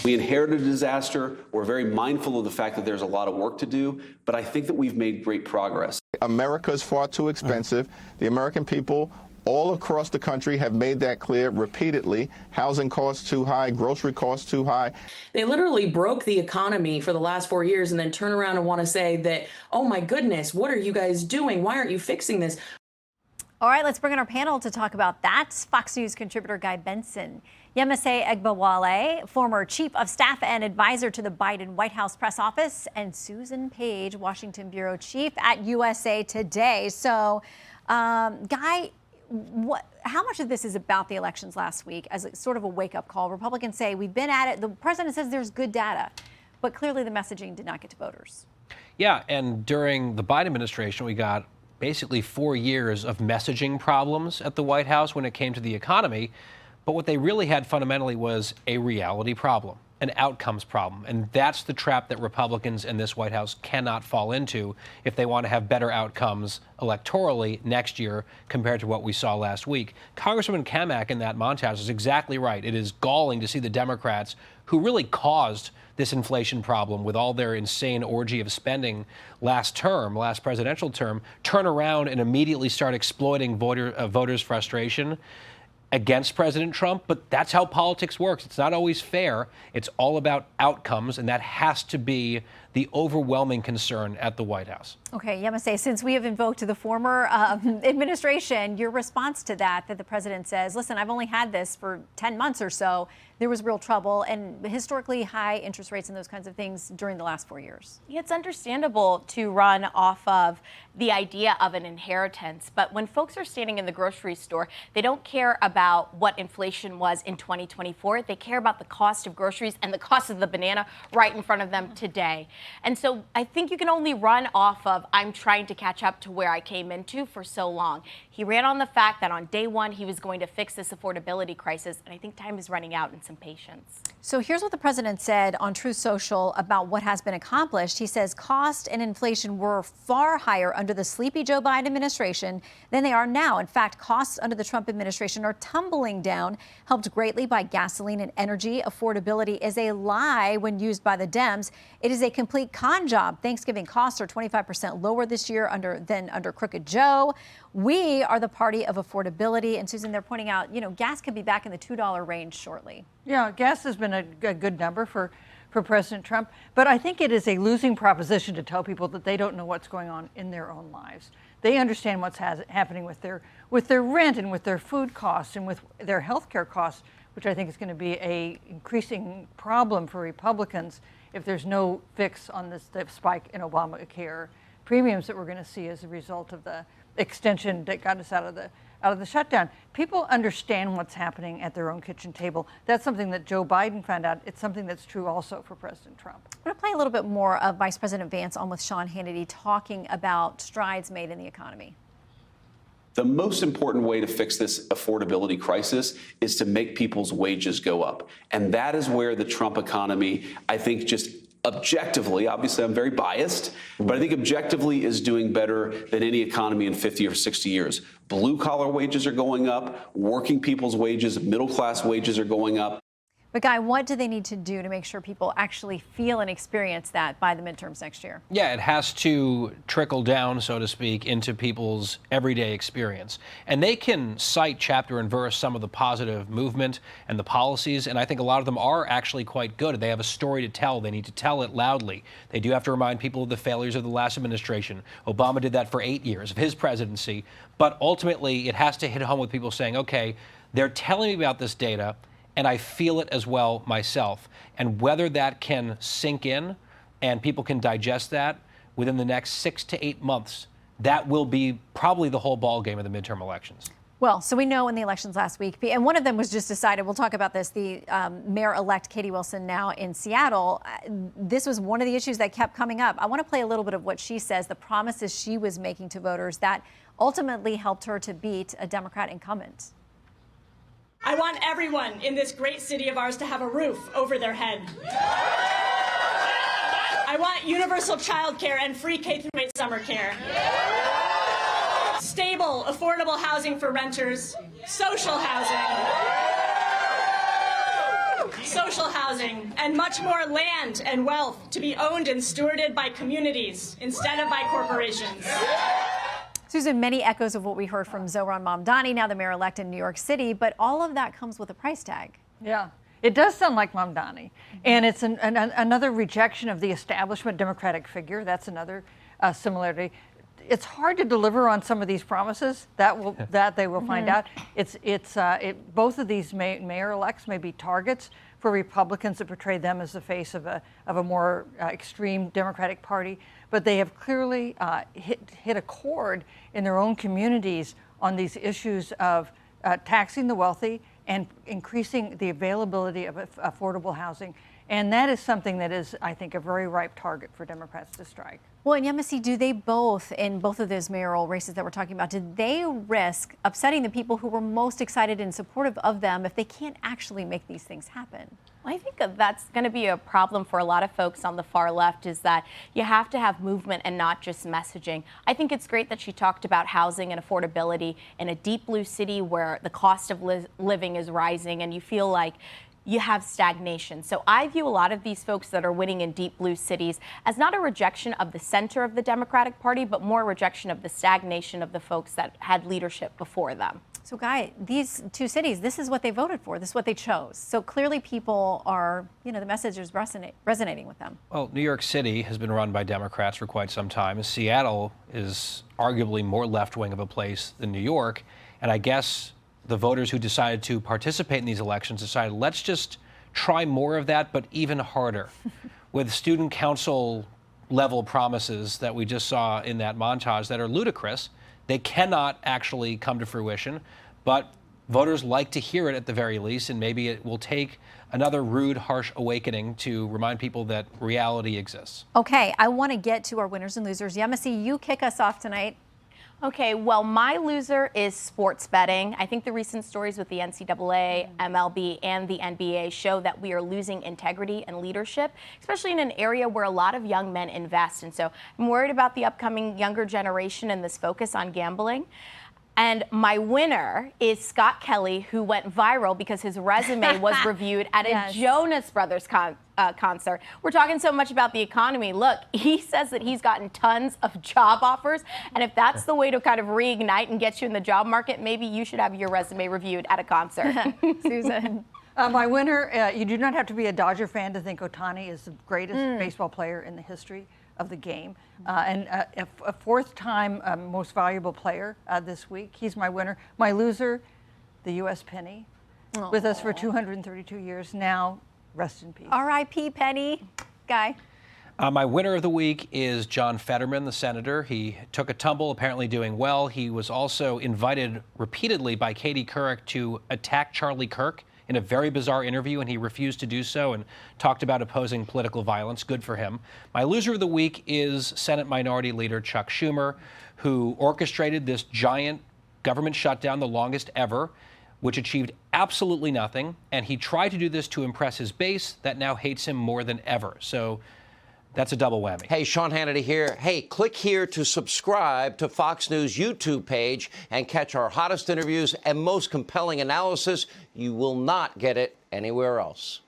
We inherited a disaster. We're very mindful of the fact that there's a lot of work to do, but I think that we've made great progress. America is far too expensive. The American people all across the country have made that clear repeatedly. Housing costs too high, grocery costs too high. They literally broke the economy for the last 4 years and then turn around and want to say that, oh my goodness, what are you guys doing? Why aren't you fixing this? All right, let's bring in our panel to talk about that. Fox News contributor Guy Benson, Yemisi Egbawale, former chief of staff and advisor to the Biden White House press office, and Susan Page, Washington bureau chief at USA Today. So, Guy, how much of this is about the elections last week as a sort of a wake-up call? Republicans say we've been at it. The president says there's good data, but clearly the messaging did not get to voters. Yeah, and during the Biden administration, we got basically 4 years of messaging problems at the White House when it came to the economy. But what they really had fundamentally was a reality problem, an outcomes problem. And that's the trap that Republicans in this White House cannot fall into if they want to have better outcomes electorally next year compared to what we saw last week. Congresswoman Kamak in that montage is exactly right. It is galling to see the Democrats, who really caused this inflation problem with all their insane orgy of spending last presidential term, turn around and immediately start exploiting voters' frustration against President Trump. But that's how politics works. It's not always fair. It's all about outcomes, and that has to be the overwhelming concern at the White House. Okay, Yemisi, since we have invoked the former administration, your response to that the president says, listen, I've only had this for 10 months or so. There was real trouble and historically high interest rates and those kinds of things during the last 4 years. It's understandable to run off of the idea of an inheritance. But when folks are standing in the grocery store, they don't care about what inflation was in 2024. They care about the cost of groceries and the cost of the banana right in front of them today. And so I think you can only run off of, I'm trying to catch up to where I came into for so long. He ran on the fact that on day one, he was going to fix this affordability crisis. And I think time is running out and some patience. So here's what the president said on Truth Social about what has been accomplished. He says cost and inflation were far higher under the sleepy Joe Biden administration than they are now. In fact, costs under the Trump administration are tumbling down, helped greatly by gasoline and energy. Affordability is a lie when used by the Dems. It is a complete con job. Thanksgiving costs are 25% lower this year than under Crooked Joe. We are the party of affordability. And Susan, they're pointing out, gas could be back in the $2 range shortly. Yeah, gas has been a good number for President Trump. But I think it is a losing proposition to tell people that they don't know what's going on in their own lives. They understand what's happening with their rent and with their food costs and with their health care costs, which I think is going to be a increasing problem for Republicans if there's no fix on the spike in Obamacare premiums that we're going to see as a result of the extension that got us out of the shutdown. People understand what's happening at their own kitchen table. That's something that Joe Biden found out. It's something that's true also for President Trump. I'm going to play a little bit more of Vice President Vance on with Sean Hannity talking about strides made in the economy. The most important way to fix this affordability crisis is to make people's wages go up. And that is where the Trump economy, I think, just objectively, obviously I'm very biased, but I think objectively is doing better than any economy in 50 or 60 years. Blue collar wages are going up, working people's wages, middle class wages are going up. But Guy, what do they need to do to make sure people actually feel and experience that by the midterms next year? Yeah, it has to trickle down, so to speak, into people's everyday experience. And they can cite chapter and verse some of the positive movement and the policies, and I think a lot of them are actually quite good. They have a story to tell. They need to tell it loudly. They do have to remind people of the failures of the last administration. Obama did that for 8 years of his presidency. But ultimately, it has to hit home with people saying, okay, they're telling me about this data, and I feel it as well myself. And whether that can sink in and people can digest that within the next 6 to 8 months, that will be probably the whole ballgame of the midterm elections. Well, so we know in the elections last week, and one of them was just decided, we'll talk about this, the mayor-elect Katie Wilson now in Seattle. This was one of the issues that kept coming up. I want to play a little bit of what she says, the promises she was making to voters that ultimately helped her to beat a Democrat incumbent. I want everyone in this great city of ours to have a roof over their head. I want universal childcare and free K-8 summer care. Stable, affordable housing for renters, social housing, social housing, and much more land and wealth to be owned and stewarded by communities instead of by corporations. Susan, many echoes of what we heard from Zohran Mamdani, now the mayor-elect in New York City, but all of that comes with a price tag. Yeah, it does sound like Mamdani. And it's another rejection of the establishment Democratic figure. That's another similarity. It's hard to deliver on some of these promises. That they will find out. Both of these mayor-elects may be targets for Republicans that portray them as the face of a more extreme Democratic Party, but they have clearly hit a chord in their own communities on these issues of taxing the wealthy and increasing the availability of affordable housing. And that is something that is, I think, a very ripe target for Democrats to strike. Well, and Yemisi, do they both, in both of those mayoral races that we're talking about, did they risk upsetting the people who were most excited and supportive of them if they can't actually make these things happen? Well, I think that's going to be a problem for a lot of folks on the far left, is that you have to have movement and not just messaging. I think it's great that she talked about housing and affordability in a deep blue city where the cost of living is rising and you feel like you have stagnation. So I view a lot of these folks that are winning in deep blue cities as not a rejection of the center of the Democratic Party, but more a rejection of the stagnation of the folks that had leadership before them. So, Guy, these two cities, this is what they voted for. This is what they chose. So clearly people are, the message is resonating with them. Well, New York City has been run by Democrats for quite some time. Seattle is arguably more left-wing of a place than New York. And I guess the voters who decided to participate in these elections decided, let's just try more of that, but even harder. With student council level promises that we just saw in that montage that are ludicrous. They cannot actually come to fruition, but voters like to hear it at the very least, and maybe it will take another rude, harsh awakening to remind people that reality exists. Okay, I want to get to our winners and losers. Yemisi, you kick us off tonight. Okay, well, my loser is sports betting. I think the recent stories with the NCAA, MLB, and the NBA show that we are losing integrity and leadership, especially in an area where a lot of young men invest. And so I'm worried about the upcoming younger generation and this focus on gambling. And my winner is Scott Kelly, who went viral because his resume was reviewed at a Jonas Brothers concert. We're talking so much about the economy. Look, he says that he's gotten tons of job offers. And if that's the way to kind of reignite and get you in the job market, maybe you should have your resume reviewed at a concert. Susan. My winner, you do not have to be a Dodger fan to think Ohtani is the greatest baseball player in the history of the game, and a fourth-time most valuable player this week. He's my winner. My loser, the U.S. Penny, with us for 232 years now. Rest in peace. R.I.P. Penny. Guy. My winner of the week is John Fetterman, the senator. He took a tumble, apparently doing well. He was also invited repeatedly by Katie Couric to attack Charlie Kirk in a very bizarre interview, and he refused to do so and talked about opposing political violence. Good for him. My loser of the week is Senate Minority Leader Chuck Schumer, who orchestrated this giant government shutdown, the longest ever, which achieved absolutely nothing. And he tried to do this to impress his base that now hates him more than ever. So that's a double whammy. Hey, Sean Hannity here. Hey, click here to subscribe to Fox News YouTube page and catch our hottest interviews and most compelling analysis. You will not get it anywhere else.